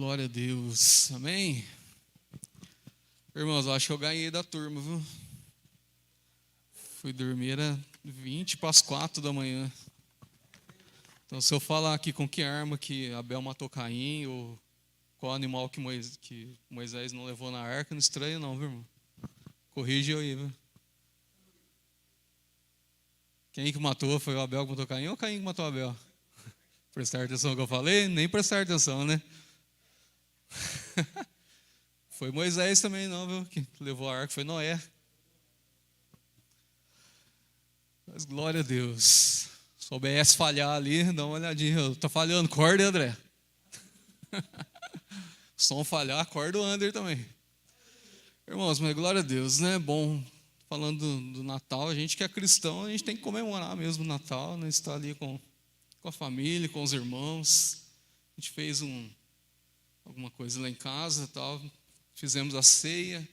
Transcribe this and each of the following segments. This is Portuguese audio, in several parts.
Glória a Deus, amém? Irmãos, eu acho que eu ganhei da turma, viu? Fui dormir, era 20 para as 4 da manhã. Então, se eu falar aqui com que arma que Abel matou Caim, ou qual animal que Moisés não levou na arca, não estranho não, viu, irmão? Corrige eu aí, viu? Quem que matou? Foi o Abel que matou Caim ou Caim que matou Abel? Prestar atenção no que eu falei? Nem prestar atenção, né? Foi Moisés também não, viu? Que levou a arca, foi Noé. Mas glória a Deus. Se o OBS falhar ali, dá uma olhadinha. Tá falhando, acorda, André. Som falhar, acorda o André também. Irmãos, mas glória a Deus, né? Bom, falando do Natal, a gente que é cristão, a gente tem que comemorar mesmo o Natal, né? Estar ali com a família, com os irmãos. A gente fez alguma coisa lá em casa, tal. Fizemos a ceia.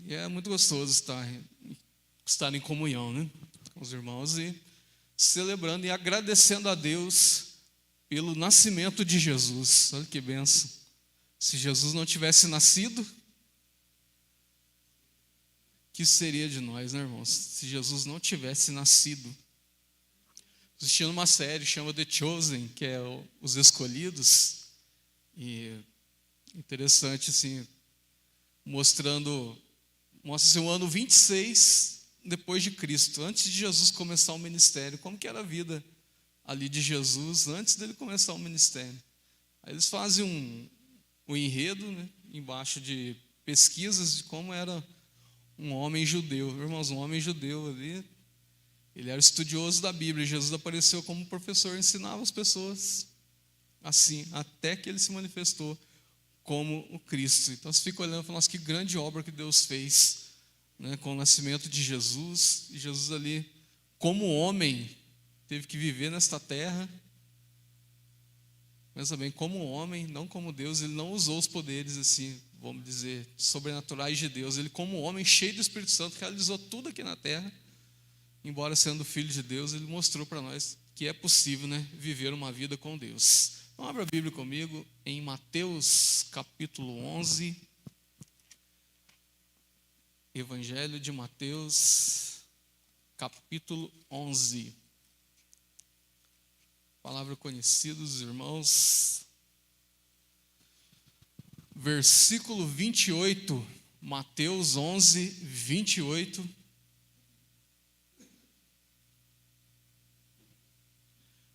E é muito gostoso estar em comunhão, né? Com os irmãos e celebrando e agradecendo a Deus pelo nascimento de Jesus. Olha que bênção. Se Jesus não tivesse nascido, que seria de nós, né, irmãos? Se Jesus não tivesse nascido. Assistindo uma série chama The Chosen, que é Os Escolhidos, e interessante assim, mostra assim, o ano 26 depois de Cristo, antes de Jesus começar o ministério, como que era a vida ali de Jesus antes dele começar o ministério. Aí eles fazem um enredo, né, embaixo de pesquisas de como era um homem judeu. Irmãos, um homem judeu ali, ele era estudioso da Bíblia, e Jesus apareceu como professor, ensinava as pessoas assim, até que ele se manifestou como o Cristo. Então você fica olhando e fala, nossa, que grande obra que Deus fez, né, com o nascimento de Jesus. E Jesus ali, como homem, teve que viver nesta terra. Mas também como homem, não como Deus, ele não usou os poderes assim, vamos dizer, sobrenaturais de Deus. Ele como homem, cheio do Espírito Santo, realizou tudo aqui na terra. Embora sendo filho de Deus, ele mostrou para nós que é possível, né, viver uma vida com Deus. Então abra a Bíblia comigo em Mateus capítulo 11. Evangelho de Mateus capítulo 11. Palavra conhecida dos irmãos. Versículo 28. Mateus 11, 28.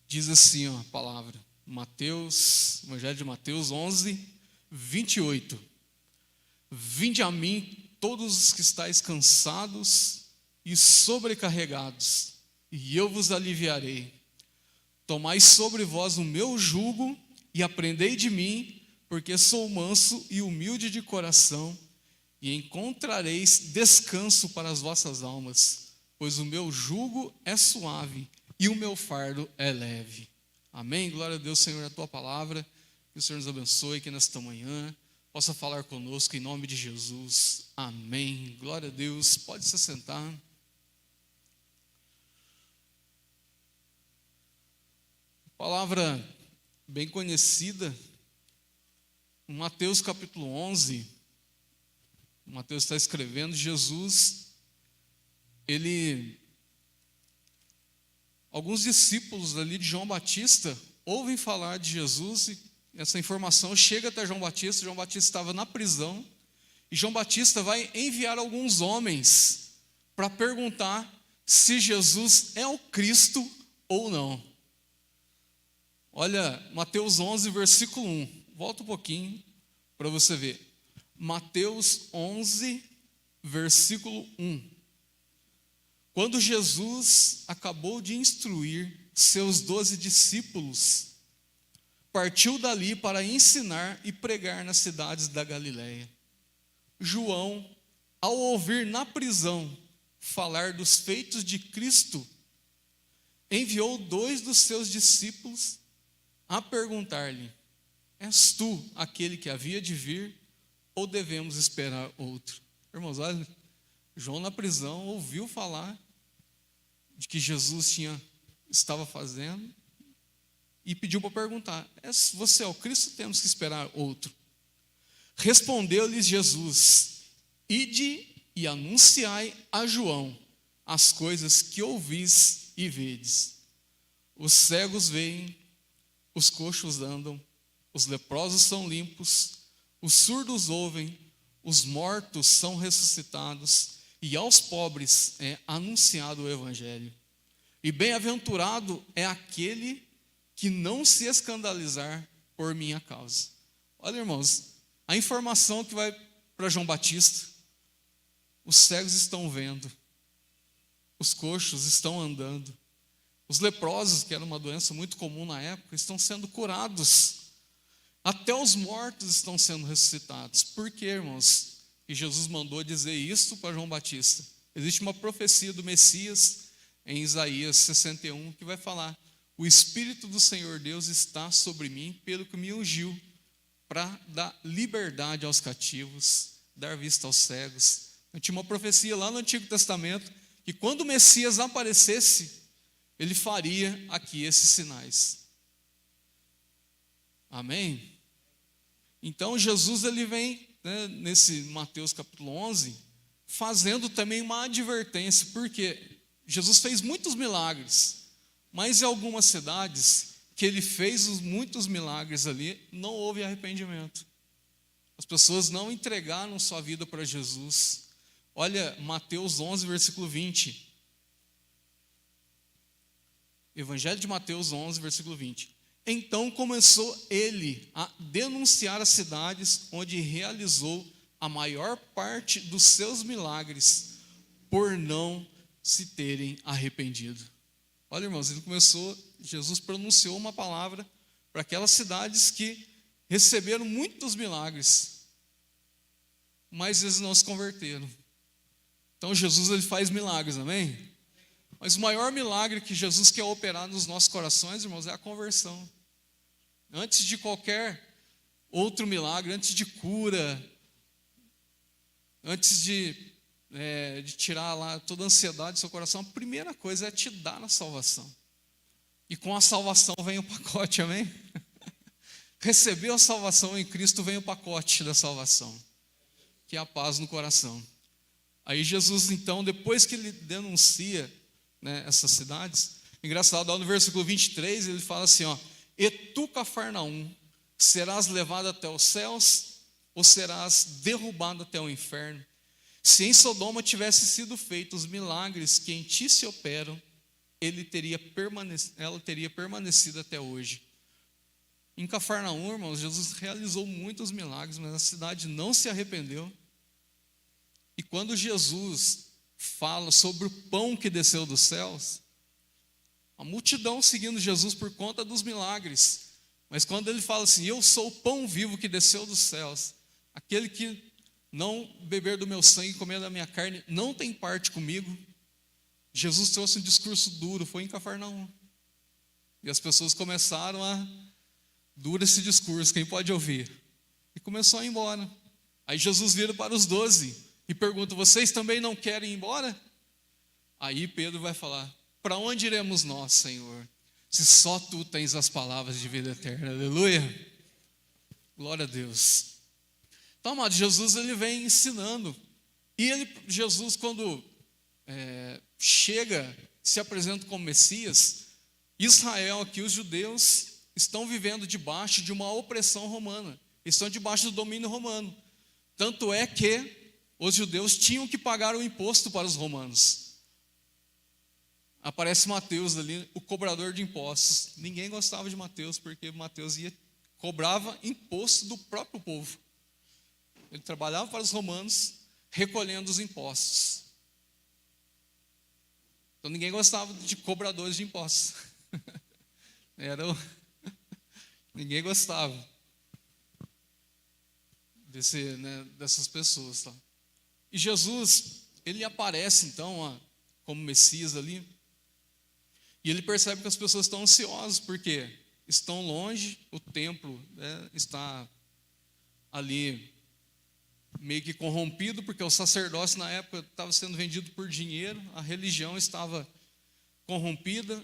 Diz assim, ó, a palavra, Evangelho de Mateus 11, 28. Vinde a mim todos os que estáis cansados e sobrecarregados, e eu vos aliviarei. Tomai sobre vós o meu jugo e aprendei de mim, porque sou manso e humilde de coração, e encontrareis descanso para as vossas almas, pois o meu jugo é suave e o meu fardo é leve. Amém? Glória a Deus, Senhor, a tua palavra. Que o Senhor nos abençoe, que nesta manhã possa falar conosco em nome de Jesus. Amém. Glória a Deus. Pode se sentar. Palavra bem conhecida. Mateus capítulo 11. Mateus está escrevendo. Jesus, alguns discípulos ali de João Batista ouvem falar de Jesus e essa informação chega até João Batista. João Batista estava na prisão e João Batista vai enviar alguns homens para perguntar se Jesus é o Cristo ou não. Olha, Mateus 11, versículo 1. Volta um pouquinho para você ver. Mateus 11, versículo 1. Quando Jesus acabou de instruir seus 12 discípulos, partiu dali para ensinar e pregar nas cidades da Galileia. João, ao ouvir na prisão falar dos feitos de Cristo, enviou 2 dos seus discípulos a perguntar-lhe: és tu aquele que havia de vir, ou devemos esperar outro? Irmãos, olha, João na prisão ouviu falar de que Jesus estava fazendo, e pediu para perguntar: você é o Cristo ou temos que esperar outro? Respondeu-lhes Jesus: ide e anunciai a João as coisas que ouvis e vedes. Os cegos veem, os coxos andam, os leprosos são limpos, os surdos ouvem, os mortos são ressuscitados, e aos pobres é anunciado o Evangelho. E bem-aventurado é aquele que não se escandalizar por minha causa. Olha, irmãos, a informação que vai para João Batista: os cegos estão vendo, os coxos estão andando, os leprosos, que era uma doença muito comum na época, estão sendo curados, até os mortos estão sendo ressuscitados. Por quê, irmãos, que Jesus mandou dizer isso para João Batista? Existe uma profecia do Messias em Isaías 61 que vai falar: o Espírito do Senhor Deus está sobre mim, pelo que me ungiu para dar liberdade aos cativos, dar vista aos cegos. Eu tinha uma profecia lá no Antigo Testamento que quando o Messias aparecesse, ele faria aqui esses sinais. Amém? Então Jesus, ele vem, né, nesse Mateus capítulo 11, fazendo também uma advertência, porque Jesus fez muitos milagres, mas em algumas cidades que ele fez muitos milagres ali, não houve arrependimento. As pessoas não entregaram sua vida para Jesus. Olha Mateus 11, versículo 20. Evangelho de Mateus 11, versículo 20. Então começou ele a denunciar as cidades onde realizou a maior parte dos seus milagres, por não se terem arrependido. Olha, irmãos, Jesus pronunciou uma palavra para aquelas cidades que receberam muitos milagres, mas eles não se converteram. Então Jesus, ele faz milagres, amém? Mas o maior milagre que Jesus quer operar nos nossos corações, irmãos, é a conversão. Antes de qualquer outro milagre, antes de cura, antes de tirar lá toda a ansiedade do seu coração, a primeira coisa é te dar a salvação. E com a salvação vem o pacote, amém? Recebeu a salvação em Cristo, vem o pacote da salvação, que é a paz no coração. Aí Jesus, então, depois que ele denuncia, né, essas cidades, engraçado, lá no versículo 23, ele fala assim, ó: e tu, Cafarnaum, serás levado até os céus, ou serás derrubado até o inferno? Se em Sodoma tivesse sido feitos os milagres que em ti se operam, ela teria permanecido até hoje. Em Cafarnaum, irmãos, Jesus realizou muitos milagres, mas a cidade não se arrependeu. E quando Jesus fala sobre o pão que desceu dos céus, a multidão seguindo Jesus por conta dos milagres. Mas quando ele fala assim: eu sou o pão vivo que desceu dos céus, aquele que não beber do meu sangue e comer da minha carne não tem parte comigo. Jesus trouxe um discurso duro, foi em Cafarnaum. E as pessoas começaram a dura esse discurso, quem pode ouvir? E começou a ir embora. Aí Jesus vira para os 12 e pergunta: vocês também não querem ir embora? Aí Pedro vai falar: para onde iremos nós, Senhor, se só tu tens as palavras de vida eterna? Aleluia, glória a Deus. Então, amado, Jesus, ele vem ensinando. E Jesus, quando chega, se apresenta como Messias, Israel aqui, os judeus, estão vivendo debaixo de uma opressão romana, estão debaixo do domínio romano. Tanto é que os judeus tinham que pagar o imposto para os romanos. Aparece Mateus ali, o cobrador de impostos. Ninguém gostava de Mateus, porque Mateus cobrava imposto do próprio povo. Ele trabalhava para os romanos, recolhendo os impostos. Então ninguém gostava de cobradores de impostos. Ninguém gostava dessas pessoas. Tá? E Jesus, ele aparece então como Messias ali. E ele percebe que as pessoas estão ansiosas, porque estão longe, o templo está ali meio que corrompido, porque o sacerdócio na época estava sendo vendido por dinheiro, a religião estava corrompida,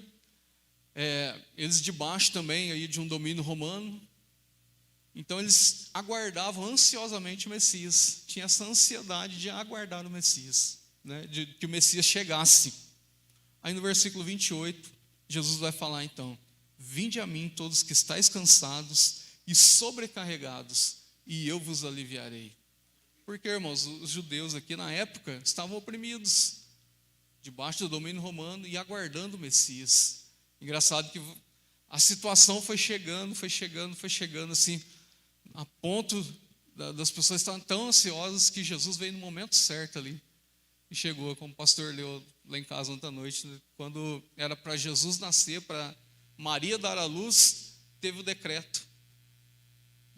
eles debaixo também aí de um domínio romano. Então eles aguardavam ansiosamente o Messias. Tinha essa ansiedade de aguardar o Messias, né? De que o Messias chegasse. Aí no versículo 28, Jesus vai falar então: vinde a mim todos que estáis cansados e sobrecarregados, e eu vos aliviarei. Porque, irmãos, os judeus aqui na época estavam oprimidos, debaixo do domínio romano e aguardando o Messias. Engraçado que a situação foi chegando assim, a ponto das pessoas estarem tão ansiosas que Jesus veio no momento certo ali. E chegou, como o pastor leu lá em casa ontem à noite, né? Quando era para Jesus nascer, para Maria dar à luz, teve o decreto.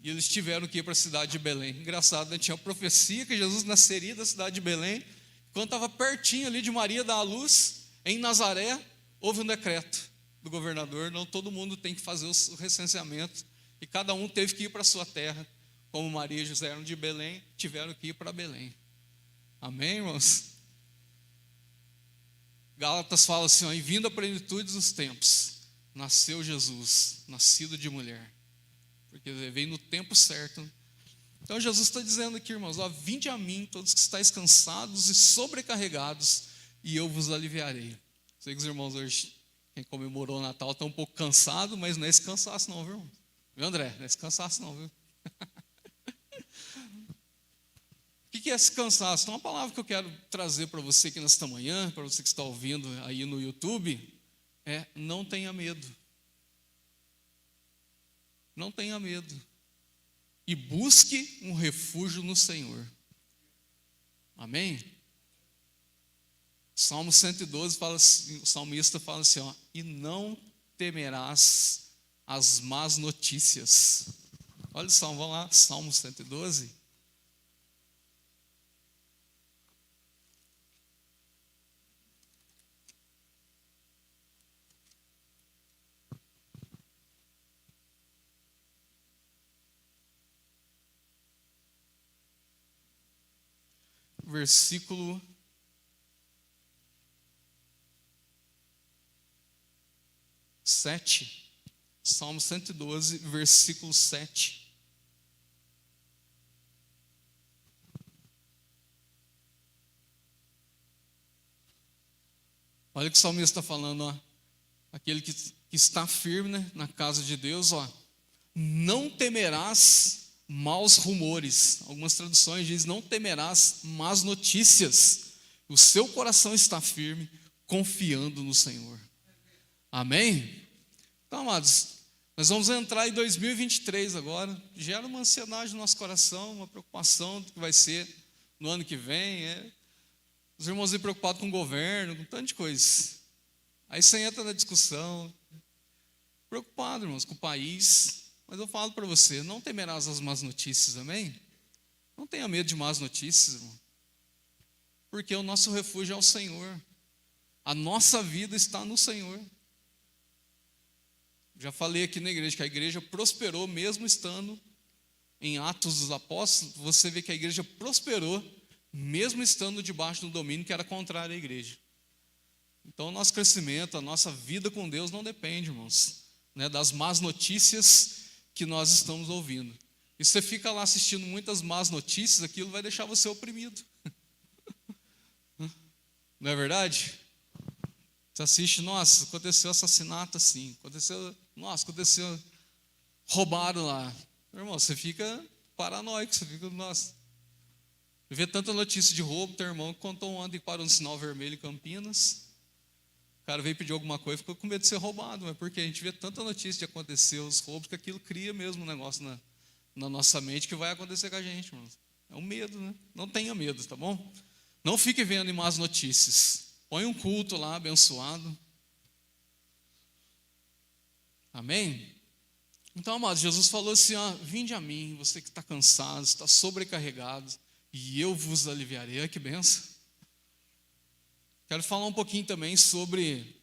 E eles tiveram que ir para a cidade de Belém. Engraçado, né? Tinha a profecia que Jesus nasceria da cidade de Belém. Quando estava pertinho ali de Maria dar à luz, em Nazaré, houve um decreto do governador: não todo mundo tem que fazer o recenseamento. E cada um teve que ir para a sua terra. Como Maria e José eram de Belém, tiveram que ir para Belém. Amém, irmãos? Gálatas fala assim: em vindo a plenitude dos tempos, nasceu Jesus, nascido de mulher. Porque veio no tempo certo. Então Jesus está dizendo aqui, irmãos: vinde a mim todos que estáis cansados e sobrecarregados, e eu vos aliviarei. Sei que os irmãos hoje, quem comemorou o Natal, está um pouco cansado, mas não é esse cansaço não, viu, irmão? Viu, André? Não é esse cansaço não, viu? O que é esse cansaço? Então, uma palavra que eu quero trazer para você aqui nesta manhã, para você que está ouvindo aí no YouTube, é: não tenha medo. Não tenha medo. E busque um refúgio no Senhor. Amém? Salmo 112 fala assim, o salmista fala assim: e não temerás as más notícias. Olha o salmo, vamos lá, Salmo 112. Versículo 7. Salmo 112, versículo 7. Olha o que o salmista está falando, aquele que está firme, né, na casa de Deus, não temerás maus rumores. Algumas traduções dizem: não temerás más notícias. O seu coração está firme, confiando no Senhor. Amém? Então, amados, nós vamos entrar em 2023 agora. Gera uma ansiedade no nosso coração, uma preocupação do que vai ser no ano que vem. Os irmãos aí preocupados com o governo, com tanta coisa. Aí você entra na discussão, preocupado, irmãos, com o país. Mas eu falo para você: não temerás as más notícias, amém? Não tenha medo de más notícias, irmão. Porque o nosso refúgio é o Senhor. A nossa vida está no Senhor. Já falei aqui na igreja que a igreja prosperou mesmo estando em Atos dos Apóstolos. Você vê que a igreja prosperou mesmo estando debaixo do domínio que era contrário à igreja. Então o nosso crescimento, a nossa vida com Deus não depende, irmãos, né, das más notícias que nós estamos ouvindo. E você fica lá assistindo muitas más notícias, aquilo vai deixar você oprimido. Não é verdade? Você assiste: nossa, aconteceu assassinato assim, aconteceu, roubaram lá. Meu irmão, você fica paranoico, você fica, nossa. Vê tanta notícia de roubo. Teu irmão contou um ano que parou no sinal vermelho em Campinas. O cara veio pedir alguma coisa, ficou com medo de ser roubado. Mas porque a gente vê tanta notícia de acontecer os roubos, que aquilo cria mesmo um negócio na nossa mente que vai acontecer com a gente, irmão. É um medo, né? Não tenha medo, tá bom? Não fique vendo más notícias. Põe um culto lá, abençoado. Amém? Então, amados, Jesus falou assim: vinde a mim, você que está cansado, está sobrecarregado, e eu vos aliviarei. Olha que benção. Quero falar um pouquinho também sobre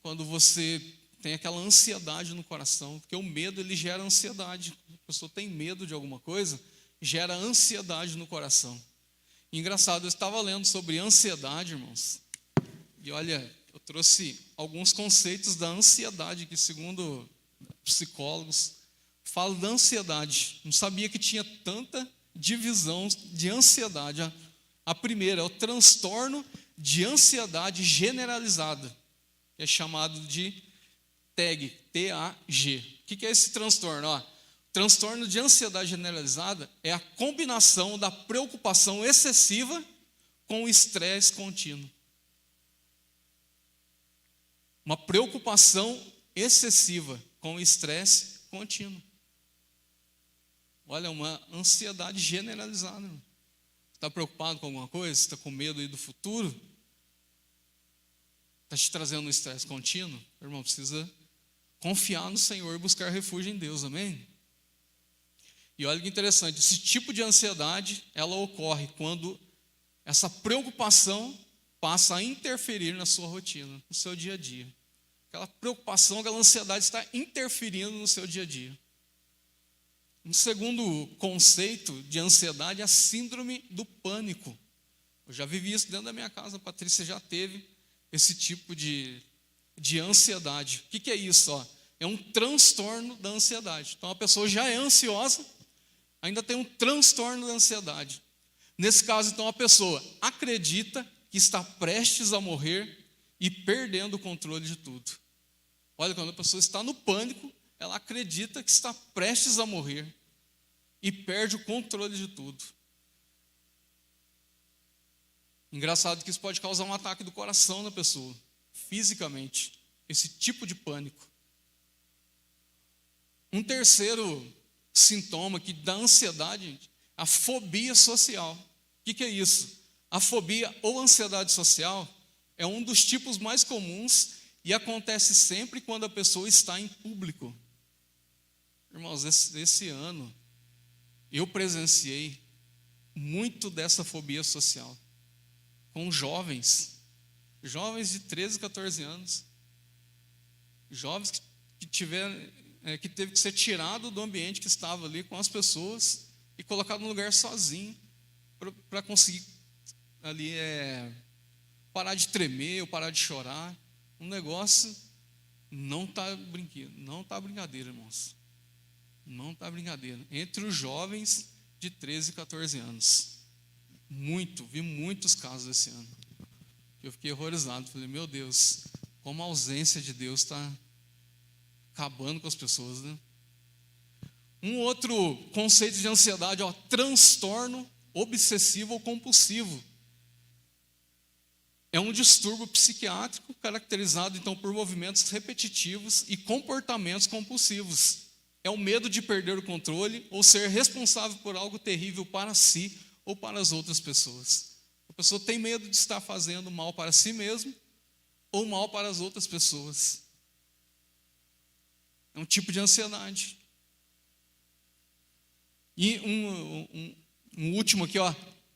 quando você tem aquela ansiedade no coração, porque o medo, ele gera ansiedade. A pessoa tem medo de alguma coisa, gera ansiedade no coração. E engraçado, eu estava lendo sobre ansiedade, irmãos, e olha, eu trouxe alguns conceitos da ansiedade, que segundo psicólogos, falam da ansiedade. Não sabia que tinha tanta divisão de ansiedade. A primeira é o transtorno de ansiedade generalizada, que é chamado de TAG, T-A-G. O que é esse transtorno? Transtorno de ansiedade generalizada é a combinação da preocupação excessiva com o estresse contínuo. Uma preocupação excessiva com o estresse contínuo. Olha, uma ansiedade generalizada. Está preocupado com alguma coisa? Está com medo aí do futuro? Está te trazendo um estresse contínuo? Irmão, precisa confiar no Senhor e buscar refúgio em Deus, amém? E olha que interessante, esse tipo de ansiedade, ela ocorre quando essa preocupação passa a interferir na sua rotina, no seu dia a dia. Aquela preocupação, aquela ansiedade está interferindo no seu dia a dia. Um segundo conceito de ansiedade é a síndrome do pânico. Eu já vivi isso dentro da minha casa, a Patrícia já teve esse tipo de ansiedade. O que é isso? É um transtorno da ansiedade. Então a pessoa já é ansiosa, ainda tem um transtorno da ansiedade. Nesse caso, então, a pessoa acredita que está prestes a morrer e perdendo o controle de tudo. Olha, quando a pessoa está no pânico, ela acredita que está prestes a morrer e perde o controle de tudo. Engraçado que isso pode causar um ataque do coração na pessoa, fisicamente, esse tipo de pânico. Um terceiro sintoma que da ansiedade, a fobia social. O que é isso? A fobia ou ansiedade social é um dos tipos mais comuns e acontece sempre quando a pessoa está em público. Irmãos, esse ano eu presenciei muito dessa fobia social com jovens de 13, 14 anos, jovens que teve que ser tirado do ambiente que estava ali com as pessoas e colocado num lugar sozinho para conseguir ali parar de tremer ou parar de chorar. Um negócio não está brincadeira, irmãos. Não está brincadeira. Entre os jovens de 13 e 14 anos. Vi muitos casos esse ano. Eu fiquei horrorizado. Falei, meu Deus, como a ausência de Deus está acabando com as pessoas, né? Um outro conceito de ansiedade, transtorno obsessivo ou compulsivo. É um distúrbio psiquiátrico caracterizado, então, por movimentos repetitivos e comportamentos compulsivos. É o medo de perder o controle ou ser responsável por algo terrível para si ou para as outras pessoas. A pessoa tem medo de estar fazendo mal para si mesmo ou mal para as outras pessoas. É um tipo de ansiedade. E um último aqui,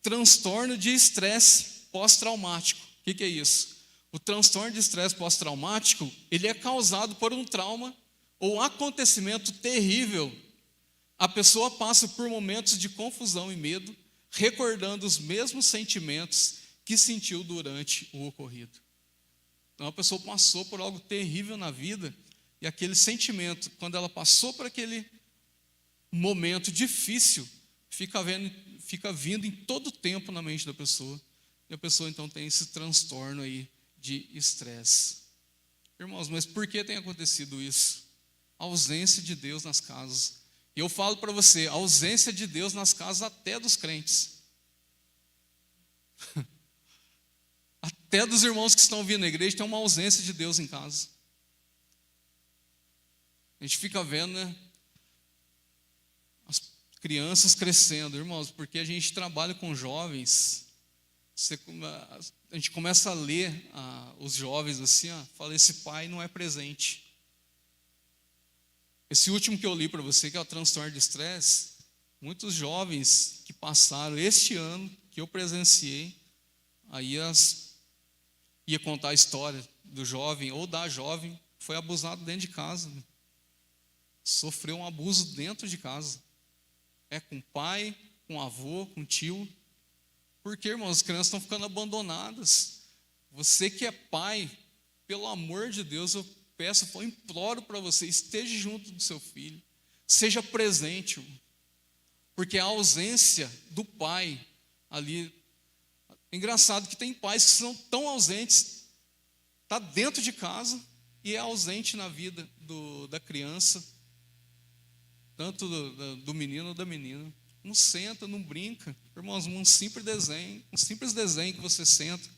transtorno de estresse pós-traumático. O que é isso? O transtorno de estresse pós-traumático, ele é causado por um trauma ou acontecimento terrível. A pessoa passa por momentos de confusão e medo, recordando os mesmos sentimentos que sentiu durante o ocorrido. Então a pessoa passou por algo terrível na vida, e aquele sentimento, quando ela passou por aquele momento difícil, fica vindo em todo o tempo na mente da pessoa. E a pessoa então tem esse transtorno aí de estresse. Irmãos, mas por que tem acontecido isso? A ausência de Deus nas casas. E eu falo para você, a ausência de Deus nas casas até dos crentes. Até dos irmãos que estão vindo na igreja tem uma ausência de Deus em casa. A gente fica vendo, né, as crianças crescendo, irmãos, porque a gente trabalha com jovens. A gente começa a ler os jovens assim, fala, esse pai não é presente. Esse último que eu li para você, que é o transtorno de estresse, muitos jovens que passaram este ano, que eu presenciei, aí ia contar a história do jovem ou da jovem, foi abusado dentro de casa, né? Sofreu um abuso dentro de casa. Com o pai, com o avô, com o tio. Porque, irmãos, as crianças estão ficando abandonadas. Você que é pai, pelo amor de Deus, eu peço, eu imploro para você, esteja junto do seu filho, seja presente, irmão. Porque a ausência do pai ali, engraçado que tem pais que são tão ausentes, está dentro de casa e é ausente na vida da criança, tanto do menino ou da menina. Não senta, não brinca. Irmãos, um simples desenho que você senta,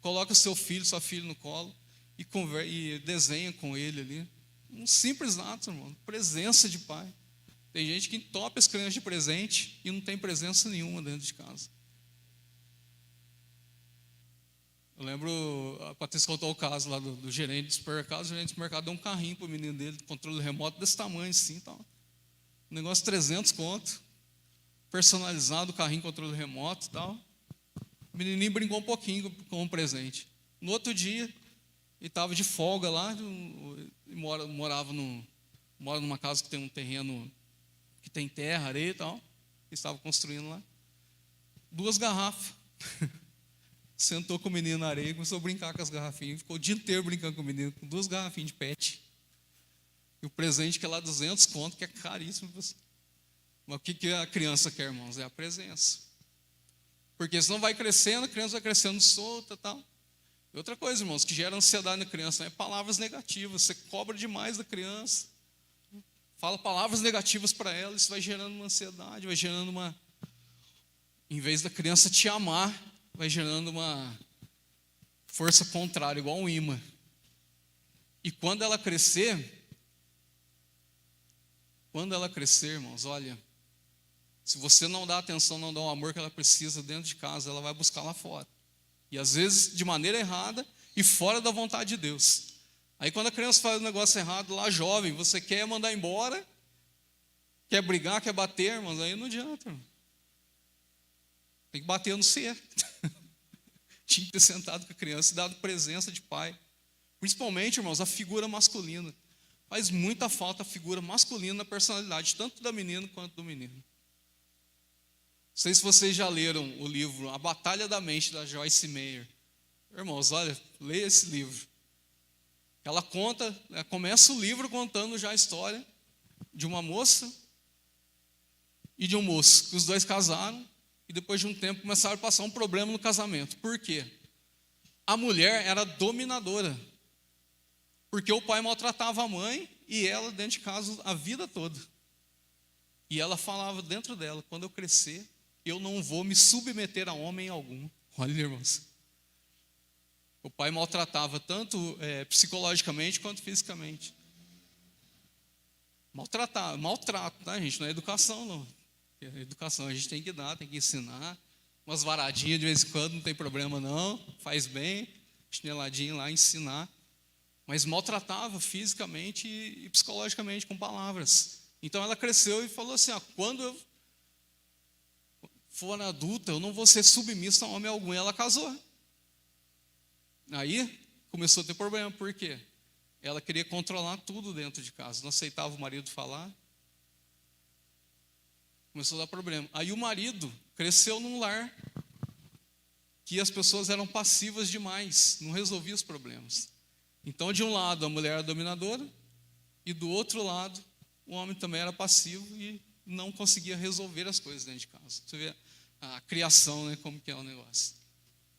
coloca o seu filho, sua filha no colo e desenha com ele ali. Um simples ato, irmão, presença de pai. Tem gente que entope as crianças de presente e não tem presença nenhuma dentro de casa. Eu lembro, a Patrícia contou o caso lá do gerente do supermercado. O gerente do supermercado deu um carrinho para o menino dele, controle remoto desse tamanho assim, tal. Um negócio 300 conto, personalizado, carrinho, controle remoto e tal. O menininho brincou um pouquinho com o presente. No outro dia, ele estava de folga lá, mora numa casa que tem um terreno que tem terra, areia e tal. Ele estava construindo lá. 2 garrafas. Sentou com o menino na areia e começou a brincar com as garrafinhas. Ficou o dia inteiro brincando com o menino, com 2 garrafinhas de pet. E o presente que é lá 200 conto, que é caríssimo. Mas o que a criança quer, irmãos? É a presença. Porque senão vai crescendo, a criança vai crescendo solta e tal. E outra coisa, irmãos, que gera ansiedade na criança, é palavras negativas. Você cobra demais da criança. Fala palavras negativas para ela, isso vai gerando uma ansiedade, vai gerando uma... Em vez da criança te amar, vai gerando uma força contrária, igual um imã. E quando ela crescer, irmãos, olha, se você não dá atenção, não dá o amor que ela precisa dentro de casa, ela vai buscar lá fora. E às vezes de maneira errada e fora da vontade de Deus. Aí quando a criança faz um negócio errado lá, jovem, você quer mandar embora, quer brigar, quer bater, irmãos, aí não adianta, irmão. Tem que bater no ser. Tinha que ter sentado com a criança e dado presença de pai. Principalmente, irmãos, a figura masculina. Faz muita falta a figura masculina na personalidade, tanto da menina quanto do menino. Não sei se vocês já leram o livro A Batalha da Mente, da Joyce Meyer. Irmãos, olha, leia esse livro. Ela começa o livro contando já a história de uma moça e de um moço, que os dois casaram. E depois de um tempo começaram a passar um problema no casamento. Por quê? A mulher era dominadora. Porque o pai maltratava a mãe e ela dentro de casa a vida toda. E ela falava dentro dela, quando eu crescer, eu não vou me submeter a homem algum. Olha, irmãos. O pai maltratava tanto psicologicamente quanto fisicamente. Maltrato, tá, gente? Não é educação, não. A educação a gente tem que dar, tem que ensinar. Umas varadinhas de vez em quando, não tem problema não. Faz bem, chineladinho lá, ensinar. Mas maltratava fisicamente e psicologicamente com palavras. Então ela cresceu e falou assim, quando eu for adulta, eu não vou ser submissa a homem algum. E ela casou. Aí começou a ter problema. Por quê? Ela queria controlar tudo dentro de casa. Não aceitava o marido falar. Começou a dar problema. Aí o marido cresceu num lar que as pessoas eram passivas demais, não resolvia os problemas. Então, de um lado, a mulher era dominadora, e do outro lado, o homem também era passivo e não conseguia resolver as coisas dentro de casa. Você vê a criação, né, como que é o negócio.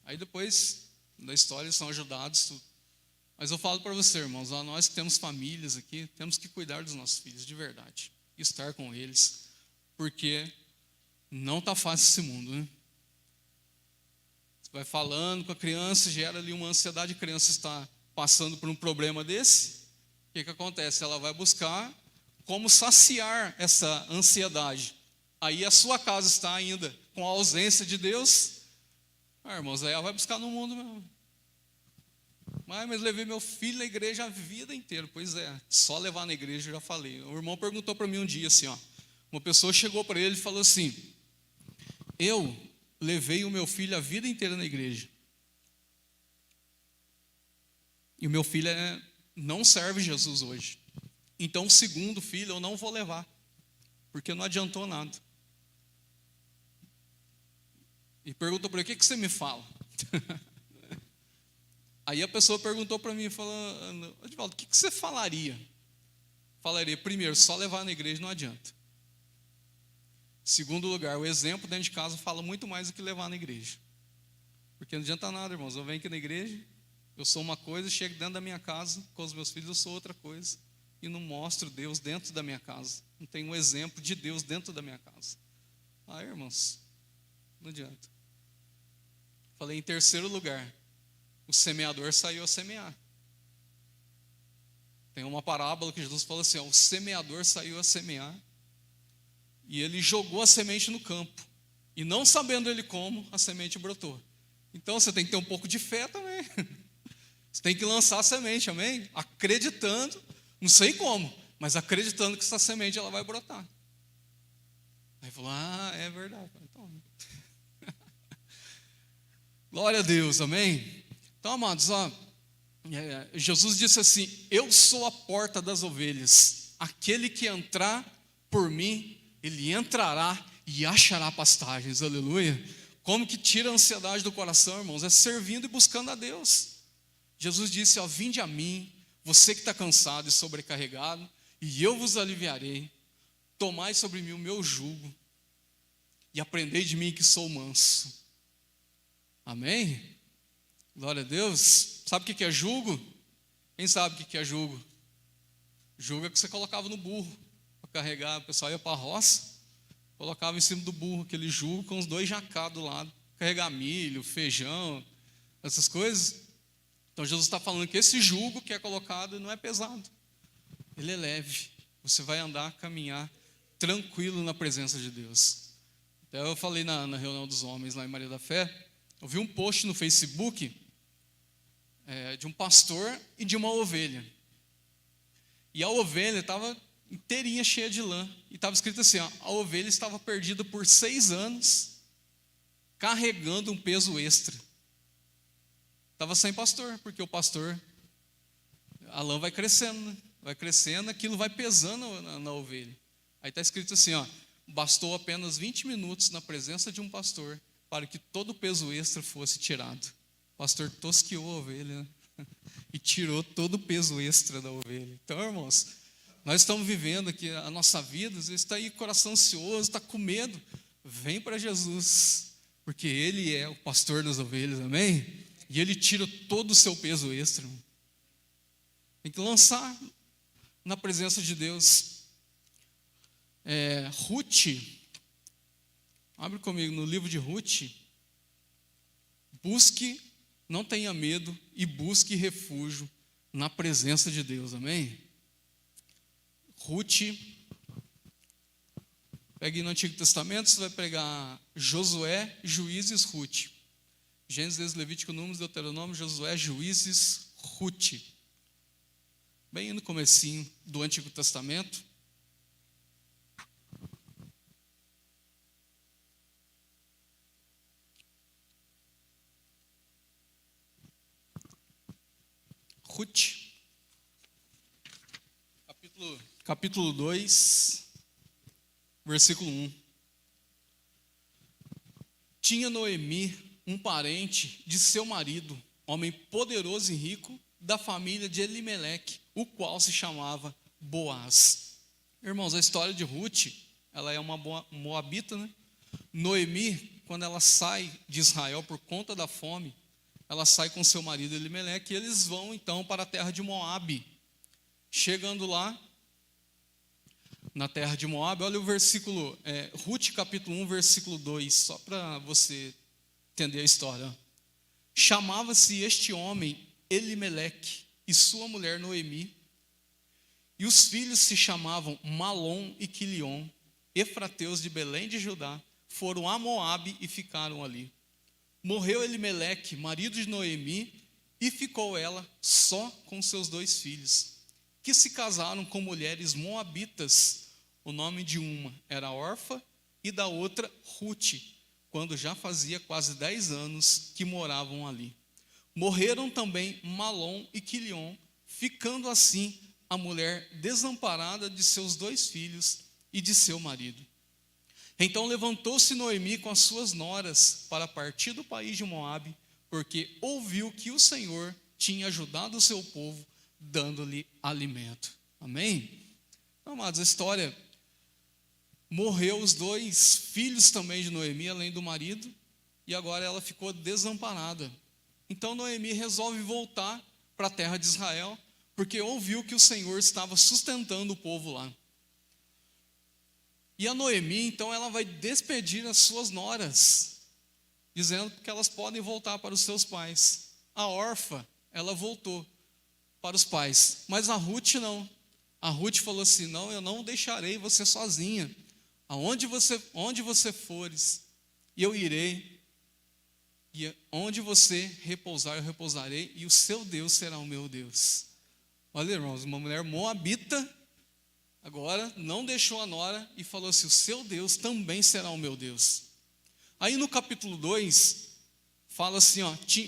Aí depois da história eles são ajudados, tudo. Mas eu falo para você, irmãos, nós que temos famílias aqui, temos que cuidar dos nossos filhos, de verdade. Estar com eles. Porque não está fácil esse mundo, né? Você vai falando com a criança, gera ali uma ansiedade, a criança está passando por um problema desse. O que acontece? Ela vai buscar como saciar essa ansiedade. Aí a sua casa está ainda com a ausência de Deus. Irmãos, aí ela vai buscar no mundo mesmo. Mas levei meu filho na igreja a vida inteira. Pois é, só levar na igreja eu já falei. O irmão perguntou para mim um dia assim, uma pessoa chegou para ele e falou assim, eu levei o meu filho a vida inteira na igreja. E o meu filho não serve Jesus hoje. Então o segundo filho eu não vou levar, porque não adiantou nada. E perguntou para ele, o que você me fala? Aí a pessoa perguntou para mim, falando: Edivaldo, o que você falaria? Falaria, primeiro, só levar na igreja não adianta. Segundo lugar, o exemplo dentro de casa fala muito mais do que levar na igreja. Porque não adianta nada, irmãos. Eu venho aqui na igreja, eu sou uma coisa, chego dentro da minha casa, com os meus filhos eu sou outra coisa. E não mostro Deus dentro da minha casa. Não tenho um exemplo de Deus dentro da minha casa. Irmãos, não adianta. Falei, em terceiro lugar, o semeador saiu a semear. Tem uma parábola que Jesus fala assim, o semeador saiu a semear, e ele jogou a semente no campo, e não sabendo ele como, a semente brotou. Então você tem que ter um pouco de fé também. Você tem que lançar a semente, amém? Acreditando, não sei como, mas acreditando que essa semente ela vai brotar. Aí falou, é verdade. Então, glória a Deus, amém? Então, amados, Jesus disse assim, eu sou a porta das ovelhas, aquele que entrar por mim, ele entrará e achará pastagens, aleluia. Como que tira a ansiedade do coração, irmãos? É servindo e buscando a Deus. Jesus disse, vinde a mim, você que está cansado e sobrecarregado, e eu vos aliviarei. Tomai sobre mim o meu jugo, e aprendei de mim que sou manso. Amém? Glória a Deus. Sabe o que é jugo? Quem sabe o que é jugo? Jugo é que você colocava no burro para carregar. O pessoal ia para a roça, colocava em cima do burro aquele jugo com os 2 jacás do lado, carregar milho, feijão, essas coisas. Então Jesus está falando que esse jugo que é colocado não é pesado, ele é leve. Você vai andar, caminhar tranquilo na presença de Deus. Então eu falei na reunião dos homens lá em Maria da Fé, eu vi um post no Facebook de um pastor e de uma ovelha. E a ovelha estava inteirinha, cheia de lã. E estava escrito assim, a ovelha estava perdida por 6 anos, carregando um peso extra. Estava sem pastor, porque o pastor, a lã vai crescendo, né? Vai crescendo, aquilo vai pesando na ovelha. Aí está escrito assim, bastou apenas 20 minutos na presença de um pastor para que todo o peso extra fosse tirado. O pastor tosqueou a ovelha, né? E tirou todo o peso extra da ovelha. Então, irmãos, nós estamos vivendo aqui a nossa vida, às vezes está aí coração ansioso, está com medo, vem para Jesus, porque Ele é o pastor das ovelhas, amém? E Ele tira todo o seu peso extra. Tem que lançar na presença de Deus. Ruth, abre comigo no livro de Ruth. Busque, não tenha medo e busque refúgio na presença de Deus, amém? Ruth, pegue no Antigo Testamento, você vai pegar Josué, Juízes, Ruth. Gênesis, Levítico, Números, Deuteronômio, Josué, Juízes, Ruth. Bem no comecinho do Antigo Testamento. Ruth, capítulo 2, versículo 1. Tinha Noemi um parente de seu marido, homem poderoso e rico, da família de Elimeleque, o qual se chamava Boaz. Irmãos, a história de Ruth, ela é uma moabita, né? Noemi, quando ela sai de Israel por conta da fome, ela sai com seu marido Elimeleque, e eles vão então para a terra de Moabe. Chegando lá, na terra de Moabe, olha o versículo, Ruth capítulo 1, versículo 2, só para você entender a história. Chamava-se este homem Elimeleque e sua mulher Noemi, e os filhos se chamavam Malom e Quilion, efrateus de Belém de Judá, foram a Moabe e ficaram ali. Morreu Elimeleque, marido de Noemi, e ficou ela só com seus 2 filhos, que se casaram com mulheres moabitas. O nome de uma era Orfa e da outra Ruth, quando já fazia quase 10 anos que moravam ali. Morreram também Malom e Quilion, ficando assim a mulher desamparada de seus 2 filhos e de seu marido. Então levantou-se Noemi com as suas noras para partir do país de Moabe, porque ouviu que o Senhor tinha ajudado o seu povo, dando-lhe alimento. Amém? Então, amados, a história, morreu os 2 filhos também de Noemi, além do marido, e agora ela ficou desamparada. Então Noemi resolve voltar para a terra de Israel, porque ouviu que o Senhor estava sustentando o povo lá. E a Noemi, então, ela vai despedir as suas noras, dizendo que elas podem voltar para os seus pais. A órfã, ela voltou para os pais, mas a Ruth não. A Ruth falou assim: não, eu não deixarei você sozinha. Onde você fores, eu irei. E onde você repousar, eu repousarei, e o seu Deus será o meu Deus. Olha, irmãos, uma mulher moabita, agora não deixou a nora e falou assim: o seu Deus também será o meu Deus. Aí no capítulo 2, fala assim,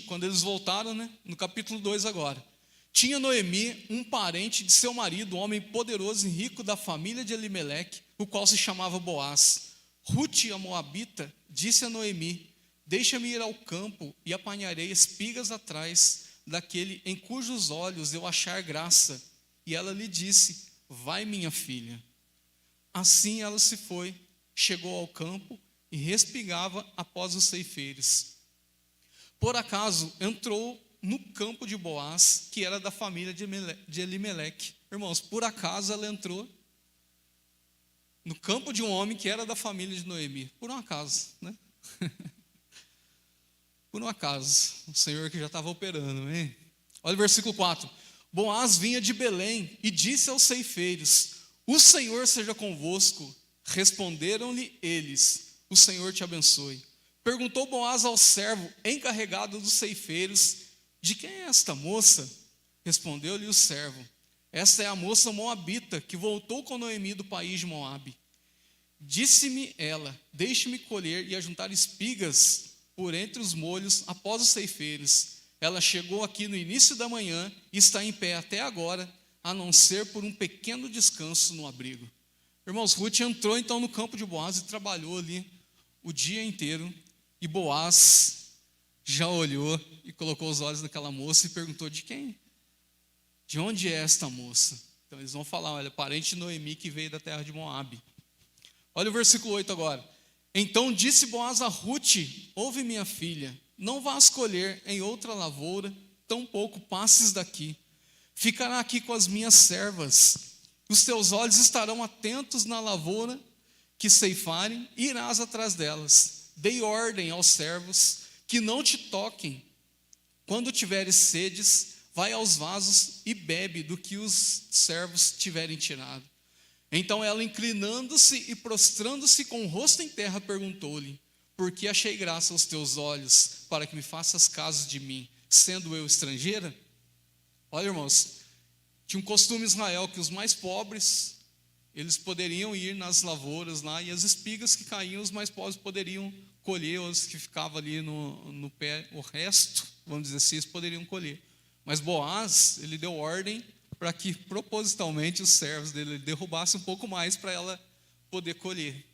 quando eles voltaram, né? No capítulo 2 agora. Tinha Noemi um parente de seu marido, um homem poderoso e rico da família de Elimeleque, o qual se chamava Boaz. Ruth, a moabita, disse a Noemi: deixa-me ir ao campo e apanharei espigas atrás daquele em cujos olhos eu achar graça. E ela lhe disse: vai, minha filha. Assim ela se foi, chegou ao campo e respigava após os ceifeiros. Por acaso entrou no campo de Boaz, que era da família de Elimeleque. Irmãos, por acaso ela entrou no campo de um homem que era da família de Noemi. Por um acaso, né? Por um acaso, o Senhor que já estava operando, hein? Olha o versículo 4. Boaz vinha de Belém e disse aos ceifeiros: o Senhor seja convosco. Responderam-lhe eles: o Senhor te abençoe. Perguntou Boaz ao servo encarregado dos ceifeiros: de quem é esta moça? Respondeu-lhe o servo: esta é a moça moabita que voltou com Noemi do país de Moabe. Disse-me ela: deixe-me colher e ajuntar espigas por entre os molhos após os ceifeiros. Ela chegou aqui no início da manhã e está em pé até agora, a não ser por um pequeno descanso no abrigo. Irmãos, Ruth entrou então no campo de Boaz e trabalhou ali o dia inteiro. E Boaz já olhou e colocou os olhos naquela moça e perguntou: de quem? De onde é esta moça? Então eles vão falar: olha, parente de Noemi que veio da terra de Moabe. Olha o versículo 8 agora. Então disse Boaz a Ruth: ouve, minha filha, não vás colher em outra lavoura, tampouco passes daqui. Ficará aqui com as minhas servas. Os teus olhos estarão atentos na lavoura que ceifarem, e irás atrás delas. Dei ordem aos servos que não te toquem. Quando tiveres sedes, vai aos vasos e bebe do que os servos tiverem tirado. Então ela, inclinando-se e prostrando-se com o rosto em terra, perguntou-lhe: por que achei graça aos teus olhos, para que me faças caso de mim, sendo eu estrangeira? Olha, irmãos, tinha um costume em Israel que os mais pobres, eles poderiam ir nas lavouras lá, e as espigas que caíam, os mais pobres poderiam colher, os que ficavam ali no pé, o resto, vamos dizer assim, eles poderiam colher. Mas Boaz, ele deu ordem para que propositalmente os servos dele derrubassem um pouco mais para ela poder colher.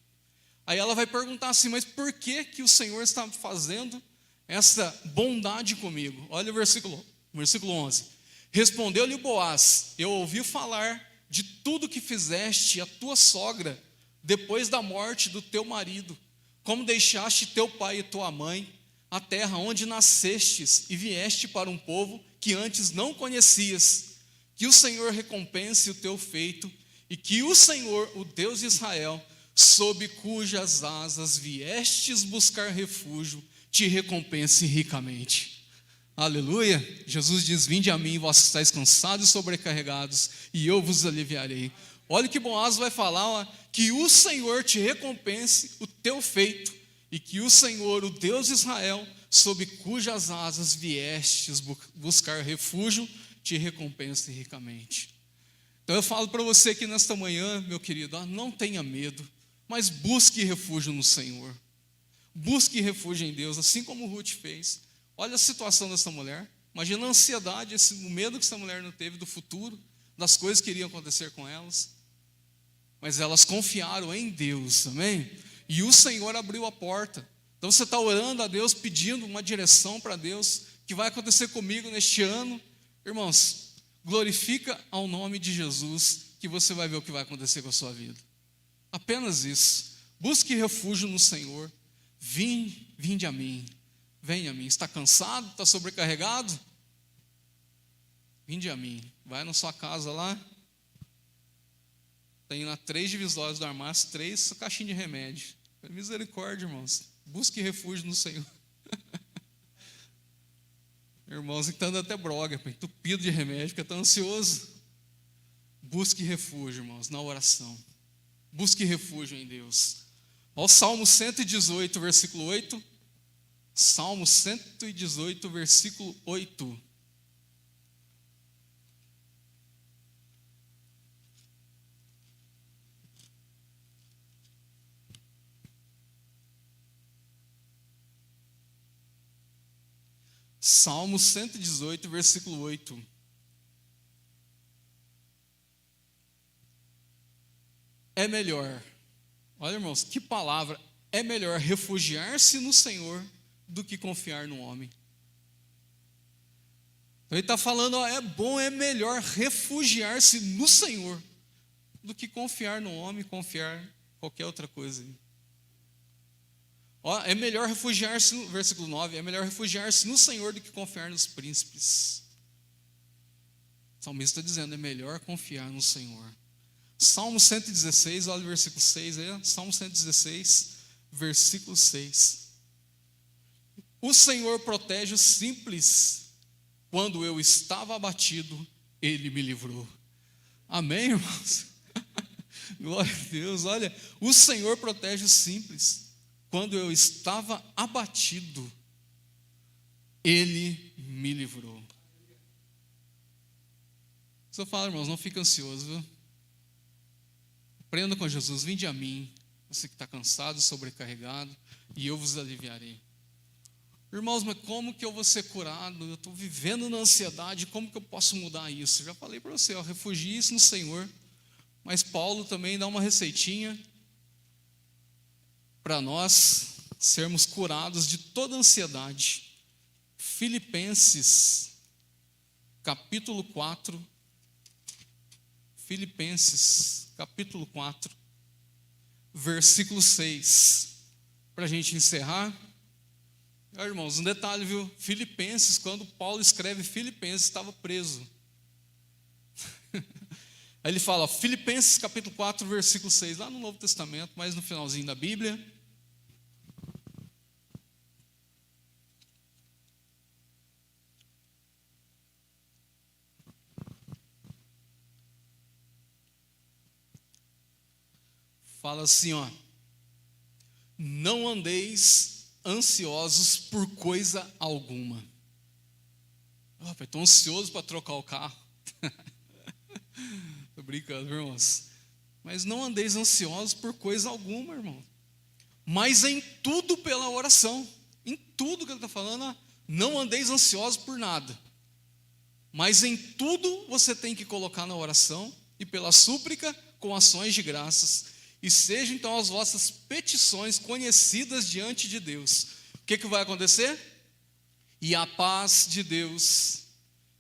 Aí ela vai perguntar assim: mas por que o Senhor está fazendo essa bondade comigo? Olha o versículo 11. Respondeu-lhe Boaz: eu ouvi falar de tudo que fizeste a tua sogra depois da morte do teu marido, como deixaste teu pai e tua mãe, a terra onde nascestes, e vieste para um povo que antes não conhecias. Que o Senhor recompense o teu feito, e que o Senhor, o Deus de Israel, sob cujas asas viestes buscar refúgio, te recompense ricamente. Aleluia. Jesus diz: vinde a mim, vós que estáis cansados e sobrecarregados, e eu vos aliviarei. Olha o que Boaz vai falar: que o Senhor te recompense o teu feito, e que o Senhor, o Deus de Israel, sob cujas asas viestes buscar refúgio, te recompense ricamente. Então eu falo para você que nesta manhã, meu querido, não tenha medo, mas busque refúgio no Senhor. Busque refúgio em Deus, assim como Ruth fez. Olha a situação dessa mulher. Imagina a ansiedade, o medo que essa mulher não teve do futuro, das coisas que iriam acontecer com elas. Mas elas confiaram em Deus, amém? E o Senhor abriu a porta. Então você está orando a Deus, pedindo uma direção para Deus, que vai acontecer comigo neste ano. Irmãos, glorifica ao nome de Jesus, que você vai ver o que vai acontecer com a sua vida. Apenas isso. Busque refúgio no Senhor. Vinde a mim. Venha a mim. Está cansado? Está sobrecarregado? Vinde a mim. Vai na sua casa lá. Tem lá 3 divisórios do armário, 3 caixinhas de remédio. Misericórdia, irmãos. Busque refúgio no Senhor. Irmãos, que está dando até broga, entupido de remédio, porque está ansioso. Busque refúgio, irmãos, na oração. Busque refúgio em Deus. Olha o Salmo 118, versículo 8. Salmo 118, versículo 8. Salmo 118, versículo 8. É melhor, olha, irmãos, que palavra, é melhor refugiar-se no Senhor do que confiar no homem. Então ele está falando, ó, é melhor refugiar-se no Senhor do que confiar no homem, confiar em qualquer outra coisa. Ó, é melhor refugiar-se, versículo 9, é melhor refugiar-se no Senhor do que confiar nos príncipes. O salmista está dizendo, é melhor confiar no Senhor. Salmo 116, olha o versículo 6 aí, Salmo 116, versículo 6. O Senhor protege os simples, quando eu estava abatido, Ele me livrou. Amém, irmãos? Glória a Deus, olha, o Senhor protege os simples. Quando eu estava abatido, Ele me livrou. Se eu falo, irmãos, não fica ansioso, viu? Aprenda com Jesus, vinde a mim, você que está cansado, sobrecarregado, e eu vos aliviarei. Irmãos, mas como que eu vou ser curado? Eu estou vivendo na ansiedade, como que eu posso mudar isso? Eu já falei para você, refugie-se no Senhor. Mas Paulo também dá uma receitinha para nós sermos curados de toda ansiedade. Filipenses, capítulo 4. Filipenses, capítulo 4, versículo 6. Para a gente encerrar. Irmãos, um detalhe, viu? Filipenses, quando Paulo escreve Filipenses, estava preso. Aí ele fala, Filipenses capítulo 4, versículo 6, lá no Novo Testamento, mas no finalzinho da Bíblia. Fala assim, ó, não andeis ansiosos por coisa alguma. Estou ansioso para trocar o carro. Estou brincando, irmãos. Mas não andeis ansiosos por coisa alguma, irmão. Mas em tudo pela oração. Em tudo que ele está falando, não andeis ansiosos por nada. Mas em tudo você tem que colocar na oração e pela súplica com ações de graças. E sejam então as vossas petições conhecidas diante de Deus. O que vai acontecer? E a paz de Deus,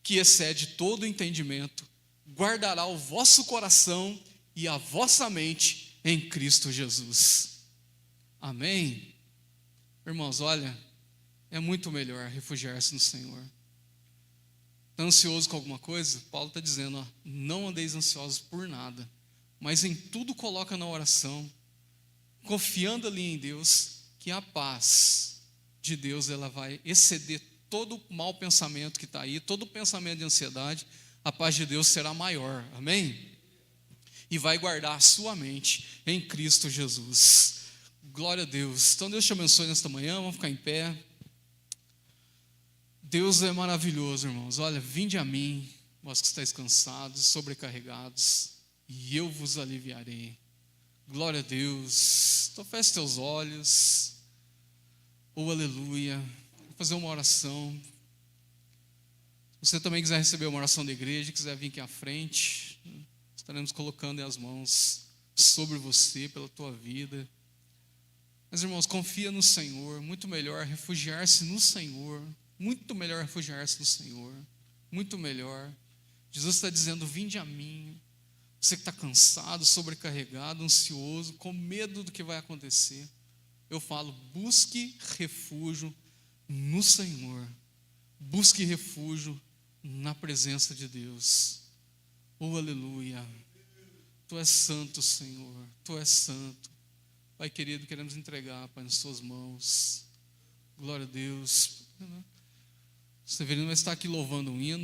que excede todo entendimento, guardará o vosso coração e a vossa mente em Cristo Jesus. Amém? Irmãos, olha, é muito melhor refugiar-se no Senhor. Está ansioso com alguma coisa? Paulo está dizendo, não andeis ansiosos por nada, mas em tudo coloca na oração, confiando ali em Deus, que a paz de Deus ela vai exceder todo o mau pensamento que está aí, todo pensamento de ansiedade. A paz de Deus será maior, amém? E vai guardar a sua mente em Cristo Jesus. Glória a Deus. Então Deus te abençoe nesta manhã, vamos ficar em pé. Deus é maravilhoso, irmãos. Olha, vinde a mim, vós que estáis cansados, sobrecarregados, e eu vos aliviarei. Glória a Deus. Então feche teus olhos. Oh, aleluia. Vou fazer uma oração. Se você também quiser receber uma oração da igreja, quiser vir aqui à frente, estaremos colocando as mãos sobre você, pela tua vida. Mas, irmãos, confia no Senhor. Muito melhor refugiar-se no Senhor Muito melhor refugiar-se no Senhor. Muito melhor. Jesus está dizendo: vinde a mim. Você que está cansado, sobrecarregado, ansioso, com medo do que vai acontecer. Eu falo: busque refúgio no Senhor. Busque refúgio na presença de Deus. Oh, aleluia. Tu és santo, Senhor. Tu és santo. Pai querido, queremos entregar, Pai, nas suas mãos. Glória a Deus. Você deveria estar aqui louvando um hino.